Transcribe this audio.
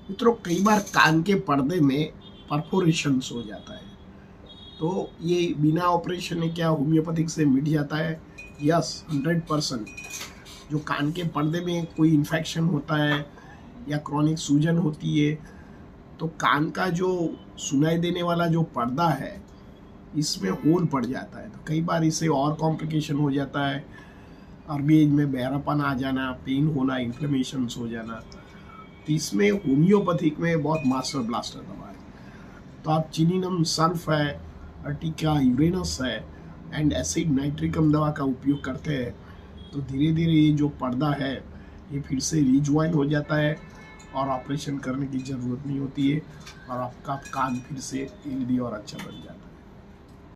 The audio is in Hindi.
मित्रों, कई बार कान के पर्दे में परफोरेशंस हो जाता है, तो ये बिना ऑपरेशन क्या होम्योपैथिक से मिट जाता है? यस, 100%। जो कान के पर्दे में कोई इन्फेक्शन होता है या क्रॉनिक सूजन होती है, तो कान का जो सुनाई देने वाला जो पर्दा है इसमें होल पड़ जाता है, तो कई बार इससे और कॉम्प्लिकेशन हो जाता है। अर्ली एज में बहरापन आ जाना, पेन होना, इन्फ्लेमेशंस हो जाना। तो इसमें होम्योपैथिक में बहुत मास्टर ब्लास्टर दवा है। तो आप चिनिनम सल्फ है, अर्टिका यूरेनस है एंड एसिड नाइट्रिकम दवा का उपयोग करते हैं, तो धीरे धीरे ये जो पर्दा है ये फिर से रिज्वाइन हो जाता है और ऑपरेशन करने की ज़रूरत नहीं होती है और आपका कान फिर से हेल्दी और अच्छा बन जाता है।